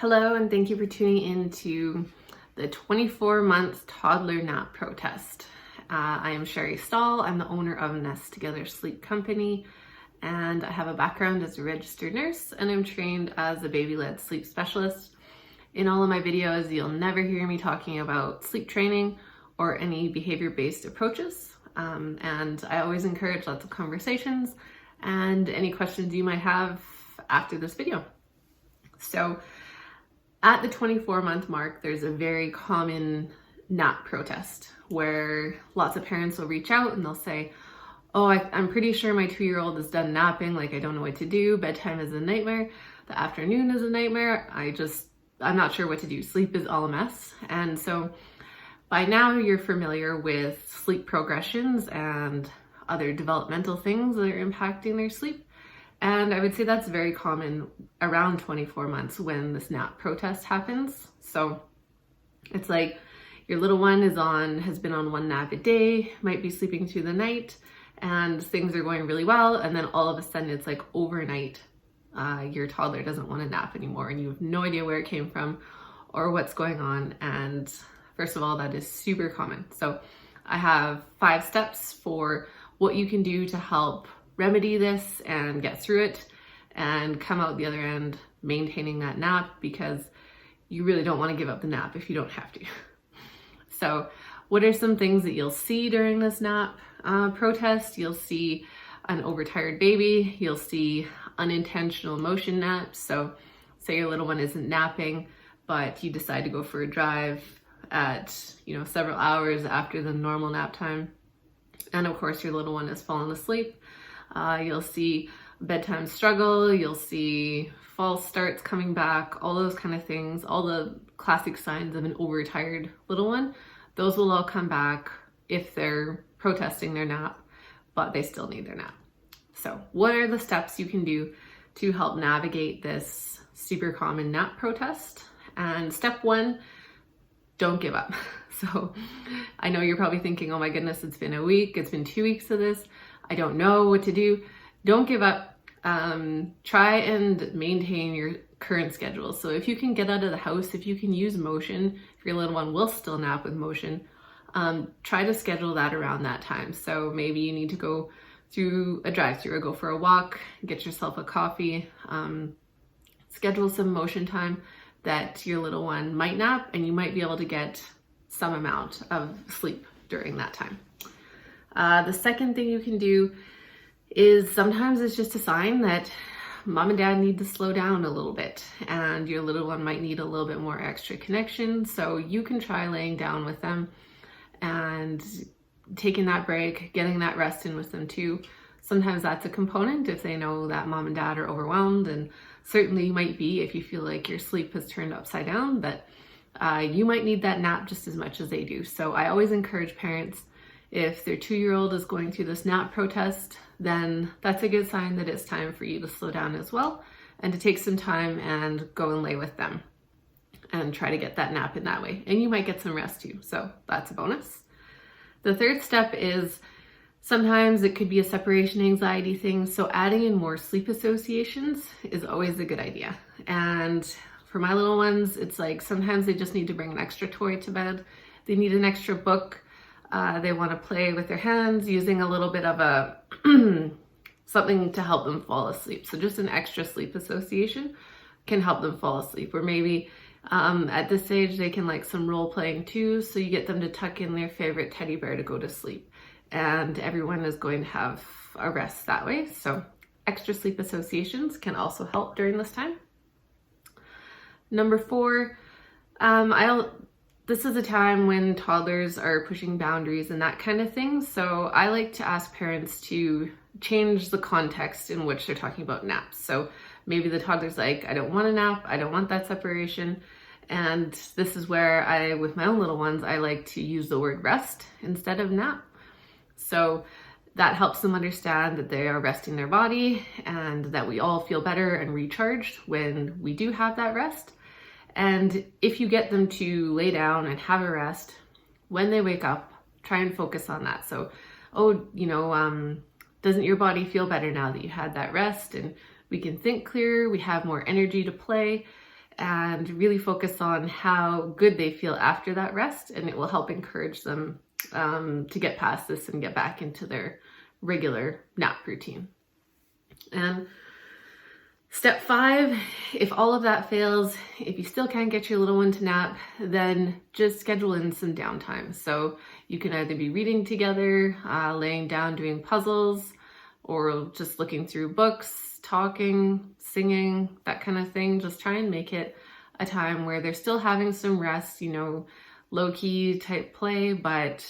Hello, and thank you for tuning in to the 24-month toddler nap protest. I am Sherry Stahl. I'm the owner of Nest Together Sleep Company, and I have a background as a registered nurse, and I'm trained as a baby-led sleep specialist. In all of my videos, you'll never hear me talking about sleep training or any behavior-based approaches, and I always encourage lots of conversations and any questions you might have after this video. So, at the 24-month mark, there's a very common nap protest where lots of parents will reach out and they'll say, oh, I'm pretty sure my 2-year-old is done napping, like I don't know what to do, bedtime is a nightmare, the afternoon is a nightmare, I'm not sure what to do, sleep is all a mess. And so by now you're familiar with sleep progressions and other developmental things that are impacting their sleep. And I would say that's very common around 24 months when this nap protest happens. So it's like your little one has been on one nap a day, might be sleeping through the night, and things are going really well. And then all of a sudden it's like overnight, your toddler doesn't want to nap anymore and you have no idea where it came from or what's going on. And first of all, that is super common. So I have 5 steps for what you can do to help remedy this and get through it and come out the other end maintaining that nap, because you really don't want to give up the nap if you don't have to. So what are some things that you'll see during this nap protest? You'll see an overtired baby, you'll see unintentional motion naps. So say your little one isn't napping, but you decide to go for a drive at several hours after the normal nap time, and of course your little one has fallen asleep. You'll see bedtime struggle, you'll see false starts coming back, all those kind of things, all the classic signs of an overtired little one. Those will all come back if they're protesting their nap, but they still need their nap. So what are the steps you can do to help navigate this super common nap protest? And step 1, don't give up. So I know you're probably thinking, oh my goodness, it's been a week, it's been 2 weeks of this, I don't know what to do. Don't give up. Try and maintain your current schedule. So if you can get out of the house, if you can use motion, if your little one will still nap with motion, try to schedule that around that time. So maybe you need to go through a drive-through or go for a walk, get yourself a coffee, schedule some motion time that your little one might nap, and you might be able to get some amount of sleep during that time. The second thing you can do is sometimes it's just a sign that mom and dad need to slow down a little bit and your little one might need a little bit more extra connection. So you can try laying down with them and taking that break, getting that rest in with them too. Sometimes that's a component if they know that mom and dad are overwhelmed, and certainly you might be if you feel like your sleep has turned upside down, but you might need that nap just as much as they do. So I always encourage parents, if their 2-year-old is going through this nap protest, then that's a good sign that it's time for you to slow down as well and to take some time and go and lay with them and try to get that nap in that way. And you might get some rest too, so that's a bonus. The third step is sometimes it could be a separation anxiety thing, so adding in more sleep associations is always a good idea. And for my little ones, it's like sometimes they just need to bring an extra toy to bed. They need an extra book. They want to play with their hands, using a little bit of a something to help them fall asleep. So just an extra sleep association can help them fall asleep. Or maybe at this age they can like some role playing too, so you get them to tuck in their favorite teddy bear to go to sleep, and everyone is going to have a rest that way. So extra sleep associations can also help during this time. Number 4, this is a time when toddlers are pushing boundaries and that kind of thing. So I like to ask parents to change the context in which they're talking about naps. So maybe the toddler's like, I don't want a nap, I don't want that separation. And this is where with my own little ones, I like to use the word rest instead of nap. So that helps them understand that they are resting their body and that we all feel better and recharged when we do have that rest. And if you get them to lay down and have a rest, when they wake up, try and focus on that. So, doesn't your body feel better now that you had that rest? And we can think clearer, we have more energy to play. and really focus on how good they feel after that rest, and it will help encourage them to get past this and get back into their regular nap routine. And step 5, if all of that fails, if you still can't get your little one to nap, then just schedule in some downtime. So you can either be reading together, laying down doing puzzles, or just looking through books, talking, singing, that kind of thing. Just try and make it a time where they're still having some rest, low-key type play, but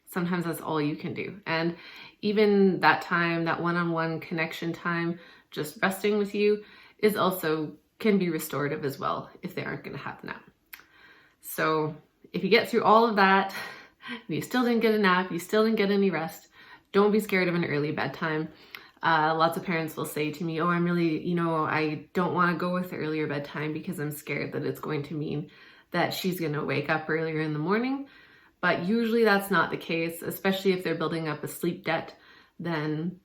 sometimes that's all you can do. And even that time, that one-on-one connection time, just resting with you, is also can be restorative as well if they aren't going to have a nap. So if you get through all of that and you still didn't get a nap, you still didn't get any rest, don't be scared of an early bedtime. Lots of parents will say to me, oh, I'm really, I don't want to go with the earlier bedtime because I'm scared that it's going to mean that she's going to wake up earlier in the morning. But usually that's not the case, especially if they're building up a sleep debt. Then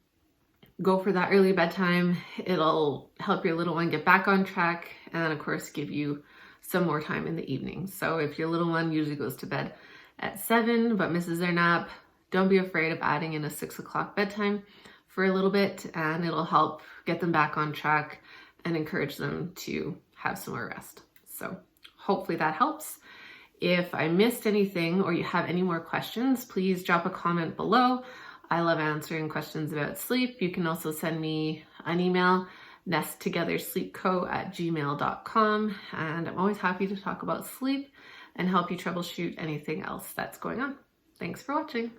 go for that early bedtime. It'll help your little one get back on track and, of course, give you some more time in the evening. So if your little one usually goes to bed at 7 but misses their nap, don't be afraid of adding in a 6 o'clock bedtime for a little bit, and it'll help get them back on track and encourage them to have some more rest. So hopefully that helps. If I missed anything or you have any more questions, please drop a comment below. I love answering questions about sleep. You can also send me an email, nesttogethersleepco@gmail.com, and I'm always happy to talk about sleep and help you troubleshoot anything else that's going on. Thanks for watching.